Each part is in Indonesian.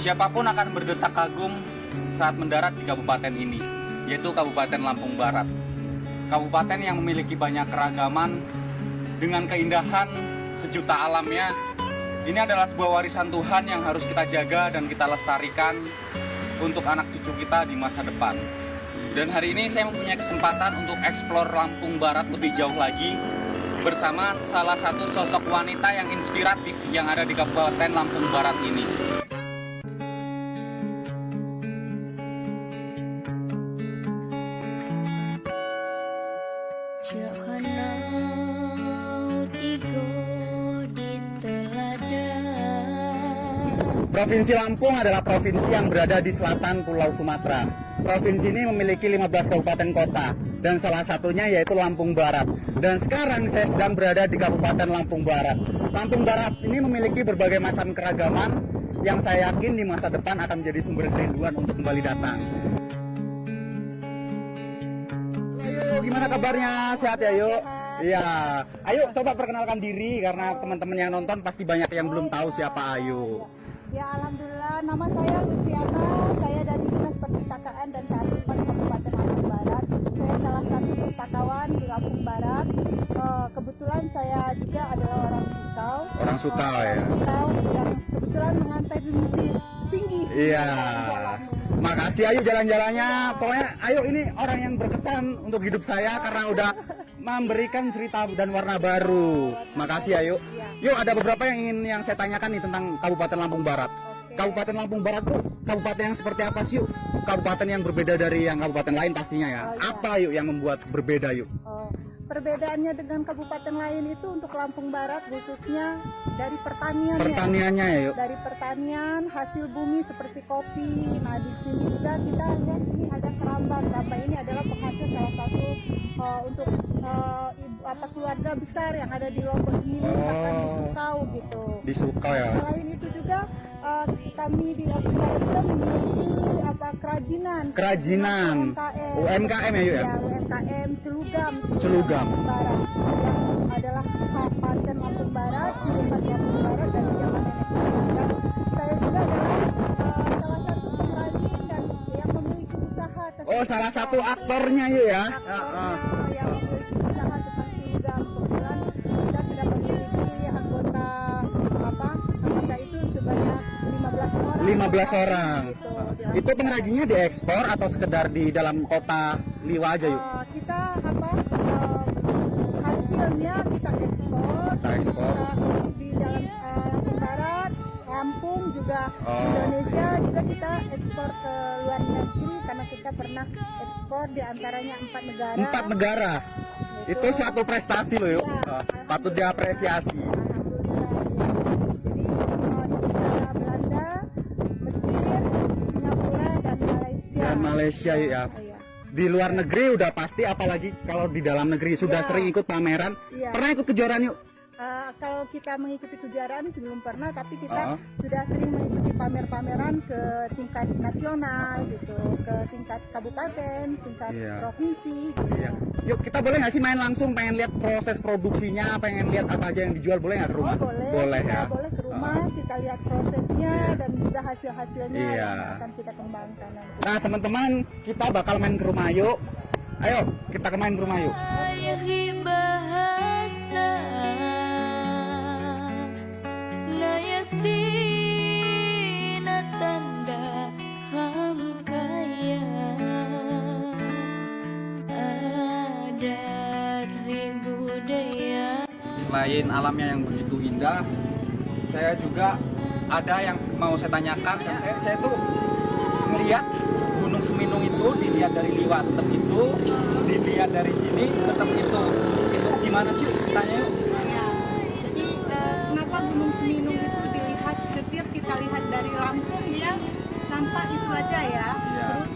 Siapapun akan berdetak kagum saat mendarat di kabupaten ini, yaitu Kabupaten Lampung Barat. Kabupaten yang memiliki banyak keragaman dengan keindahan sejuta alamnya. Ini adalah sebuah warisan Tuhan yang harus kita jaga dan kita lestarikan untuk anak cucu kita di masa depan. Dan hari ini saya mempunyai kesempatan untuk eksplor Lampung Barat lebih jauh lagi bersama salah satu sosok wanita yang inspiratif yang ada di Kabupaten Lampung Barat ini. Provinsi Lampung adalah provinsi yang berada di selatan Pulau Sumatera. Provinsi ini memiliki 15 kabupaten kota dan salah satunya yaitu Lampung Barat. Dan sekarang saya sedang berada di Kabupaten Lampung Barat. Lampung Barat ini memiliki berbagai macam keragaman yang saya yakin di masa depan akan menjadi sumber kerinduan untuk kembali datang. Ayo, gimana kabarnya? Sehat ya, yuk? Iya. Ayo coba perkenalkan diri karena teman-teman yang nonton pasti banyak yang belum tahu siapa Ayu. Ya, alhamdulillah, nama saya Luciana, saya dari Dinas Perpustakaan dan Kearsipan Kabupaten Lampung Barat. Saya salah satu pustakawan di Lampung Barat. Kebetulan saya juga adalah orang Sukau. Orang Sukau ya. Sukau yang kebetulan mengantai di Mesir Singgi. Iya. Makasih Ayu jalan-jalannya. Pokoknya Ayu ini orang yang berkesan untuk hidup saya karena udah memberikan cerita dan warna baru. Makasih Ayu. Yuk, ada beberapa yang ingin saya tanyakan nih tentang Kabupaten Lampung Barat. Kabupaten Lampung Barat tuh kabupaten yang seperti apa sih, yuk? Kabupaten yang berbeda dari yang kabupaten lain pastinya ya. Apa yuk yang membuat berbeda yuk? Perbedaannya dengan kabupaten lain itu untuk Lampung Barat khususnya dari pertanian. Pertaniannya ya yuk. Dari pertanian, hasil bumi seperti kopi. Nah, di sini juga kita lihat ini ada keramba. Keramba ini adalah penghasil salah satu untuk keluarga besar yang ada di Lombok Semini, bahkan di Sukau gitu. Di Sukau ya. Selain itu juga kami di Lampung Barat juga memiliki kerajinan. Kerajinan. UMKM ya yuk ya. Ya, UMKM Celugam. Celugam. Barat yang adalah Kabupaten Lampung Barat, ciri khas Lampung Barat dari zaman nenek moyang. Dan saya juga adalah salah satu pengrajin dan yang memiliki usaha. Salah satu aktornya yuk ya. Yang memiliki usaha tukang Celugam. Kebetulan kita sudah memiliki anggota itu sebanyak 15 orang. 15 orang. Gitu, itu pengrajinnya diekspor atau sekedar di dalam kota Liwa aja yuk? Kita hasilnya kita ekspor. Di dalam Lampung Barat, Lampung juga Indonesia juga kita ekspor ke luar negeri karena kita pernah ekspor di antaranya 4 negara. 4 negara. Itu suatu prestasi loh yuk. Ya, patut diapresiasi. Dan Malaysia ya. Di luar negeri udah pasti, apalagi kalau di dalam negeri sudah sering ikut pameran. Pernah ikut kejuaraan yuk? Kalau kita mengikuti kejuaraan belum pernah, tapi kita sudah sering mengikuti pameran ke tingkat nasional gitu, ke tingkat kabupaten, tingkat provinsi. Iya. Yuk, kita boleh nggak sih main langsung, pengen lihat proses produksinya, pengen lihat apa aja yang dijual, boleh nggak ke rumah? Boleh ya. Boleh ke rumah, kita lihat prosesnya dan juga hasil-hasilnya yang akan kita kembangkan nanti. Nah teman-teman, kita bakal main ke rumah yuk. Ayo, kita main ke rumah yuk. Selain alamnya yang begitu indah, saya juga ada yang mau saya tanyakan. Dan saya tuh melihat Gunung Seminung itu dilihat dari Liwa tetap itu, dilihat dari sini tetap itu. Itu gimana sih ceritanya? Jadi kenapa Gunung Seminung itu dilihat, setiap kita lihat dari Lampung ya nampak itu aja ya. Terus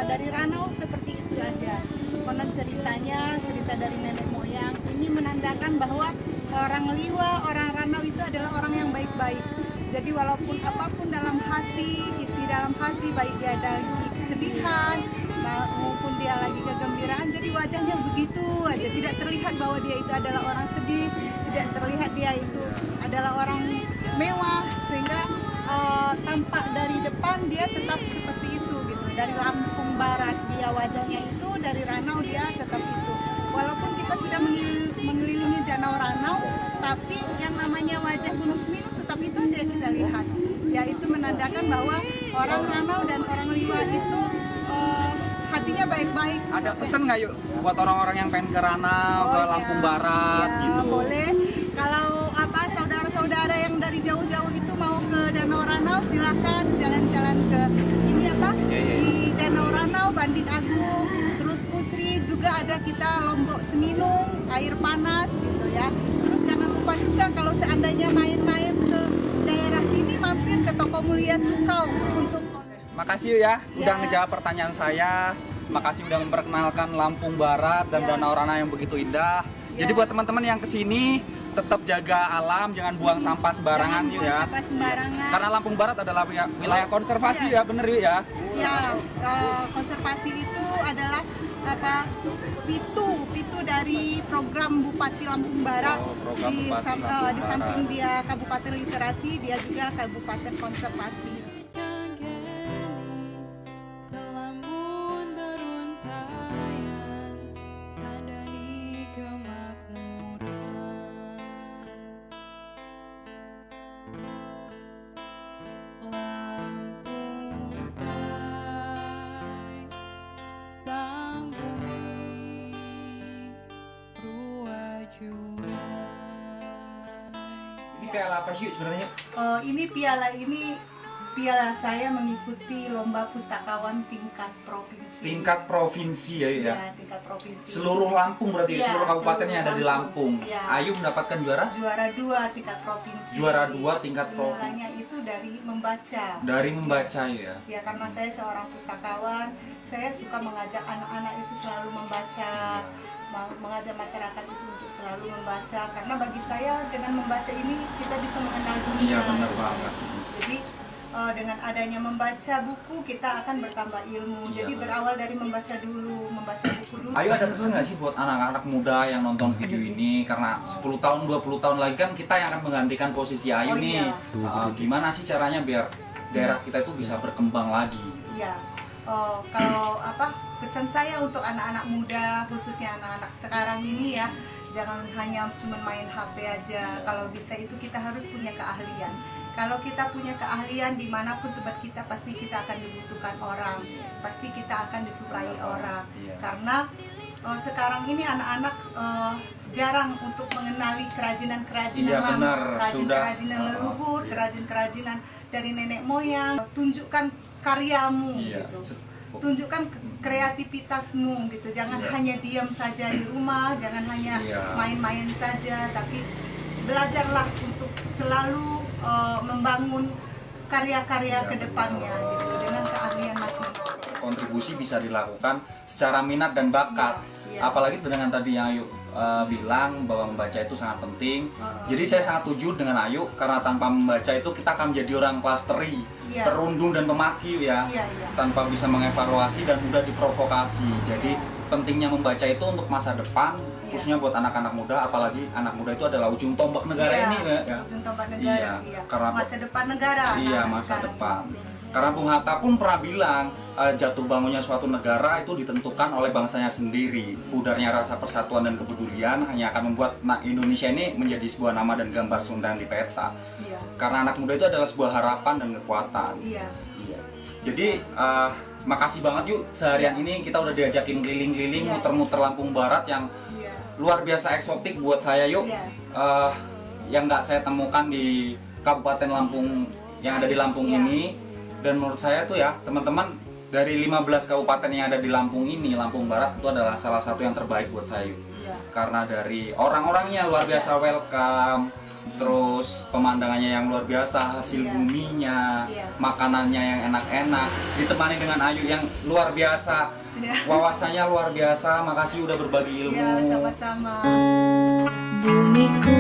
dari Ranau seperti itu aja. Konon ceritanya, cerita dari nenek moyang ini menandakan bahwa orang Liwa, orang Ranau itu adalah orang yang baik-baik. Jadi walaupun apapun dalam hati, isi dalam hati, baik dia lagi kesedihan maupun dia lagi kegembiraan, jadi wajahnya begitu aja, tidak terlihat bahwa dia itu adalah orang sedih, tidak terlihat dia itu adalah orang mewah, sehingga tampak dari depan dia tetap seperti itu gitu. Dari Lampung Barat dia wajahnya itu, dari Ranau dia tetap itu. Walaupun kita sudah mengelilingi Danau Ranau, tapi yang namanya wajah Gunung Semeru tetap itu aja yang kita lihat. Ya itu menandakan bahwa orang Ranau dan orang Liwa itu hatinya baik-baik. Ada pesan nggak yuk buat orang-orang yang pengen ke Ranau, ke Lampung Barat ya, gitu? Boleh. Kalau saudara-saudara yang dari jauh-jauh itu mau ke Danau Ranau, silakan jalan-jalan ke ini di Danau Ranau, Banding Agung, terus Pusri juga ada kita Lombok Seminung, air panas gitu ya. Terus jangan lupa juga kalau seandainya main-main ke daerah sini, mampir ke Toko Mulia Sukau untuk. Makasih ya, udah Ya. ngejawab pertanyaan saya. Makasih udah memperkenalkan Lampung Barat dan Ya. Danau Ranau yang begitu indah. Ya. Jadi buat teman-teman yang kesini tetap jaga alam, jangan buang sampah sembarangan Jangan yuk buang ya. sampah sembarangan. Karena Lampung Barat adalah wilayah konservasi Ya. ya, bener yuk ya. Ya, konservasi itu adalah pitu dari program Bupati Lampung Barat. Oh, program Bupati Lampung Di Barat. samping dia Kabupaten Literasi, dia juga Kabupaten Konservasi. Lamun beruntayan ada di kemakmuran Lampung say sang bumi ruwajurai. Ini piala apa sih sebenarnya? Piala saya mengikuti lomba pustakawan tingkat provinsi. Tingkat provinsi ya yuk ya. Ya, tingkat provinsi. Seluruh Lampung berarti Ya, seluruh kabupatennya ada di Lampung. Ya. Ayu mendapatkan juara? Juara 2 tingkat provinsi. Juara 2 tingkat provinsi. Juaranya itu dari membaca. Dari membaca ya. Ya, karena saya seorang pustakawan, saya suka mengajak anak-anak itu selalu membaca, mengajak masyarakat itu untuk selalu membaca. Karena bagi saya dengan membaca ini kita bisa mengenal dunia. Iya benar banget. Jadi dengan adanya membaca buku kita akan bertambah ilmu. Iya, Jadi berawal dari membaca dulu, membaca buku dulu. Ayo ada pesan nggak sih buat anak-anak muda yang nonton video ini? Karena 10 tahun, 20 tahun lagi kan kita yang akan menggantikan posisi Ayu Oh, nih. iya. Gimana sih caranya biar daerah kita itu bisa berkembang lagi? Ya, kalau pesan saya untuk anak-anak muda, khususnya anak-anak sekarang ini ya, jangan hanya cuma main HP aja. Kalau bisa itu kita harus punya keahlian. Kalau kita punya keahlian dimanapun tempat kita, pasti kita akan dibutuhkan orang, pasti kita akan disukai orang. Iya. Karena sekarang ini anak-anak jarang untuk mengenali kerajinan-kerajinan Iya, lama, benar. kerajinan-kerajinan Sudah. leluhur, Iya. kerajinan-kerajinan dari nenek moyang. Tunjukkan karyamu Iya. gitu. Tunjukkan kreativitasmu gitu. Jangan Iya. hanya diam saja di rumah, jangan hanya Iya. main-main saja, tapi belajarlah untuk selalu membangun karya-karya Iya, ke depannya gitu dengan keahlian masing-masing. Kontribusi bisa dilakukan secara minat dan bakat. Iya. Apalagi dengan tadi yang Ayu bilang bahwa membaca itu sangat penting. Jadi saya sangat setuju dengan Ayu karena tanpa membaca itu kita akan menjadi orang klasteri, Iya. perundung dan pemaki ya. Iya, iya. Tanpa bisa mengevaluasi dan mudah diprovokasi. Jadi pentingnya membaca itu untuk masa depan, khususnya buat anak-anak muda, apalagi anak muda itu adalah ujung tombak negara Iya, ini ya. ujung tombak negara. Iya, Iya. karena Masa depan negara. Iya, anak-anak masa sekarang. depan. Karena Bung Hatta pun pernah bilang jatuh bangunnya suatu negara itu ditentukan oleh bangsanya sendiri. Pudarnya rasa persatuan dan kepedulian hanya akan membuat Indonesia ini menjadi sebuah nama dan gambar sundang di peta. Iya. Karena anak muda itu adalah sebuah harapan dan kekuatan. Iya. Iya. Jadi makasih banget yuk seharian ini kita udah diajakin keliling-keliling, Iya. muter-muter Lampung Barat yang Iya. luar biasa eksotik buat saya yuk. Iya. Yang nggak saya temukan di Kabupaten Lampung yang ada di Lampung Iya. ini. Dan menurut saya tuh ya teman-teman, dari 15 kabupaten yang ada di Lampung ini, Lampung Barat itu adalah salah satu yang terbaik buat saya yuk. Iya. Karena dari orang-orangnya luar biasa welcome, terus pemandangannya yang luar biasa, hasil Iya. buminya, Iya. makanannya yang enak-enak, ditemani dengan Ayu yang luar biasa, Iya. wawasannya luar biasa. Makasih udah berbagi ilmu. Iya, sama-sama. Bumiku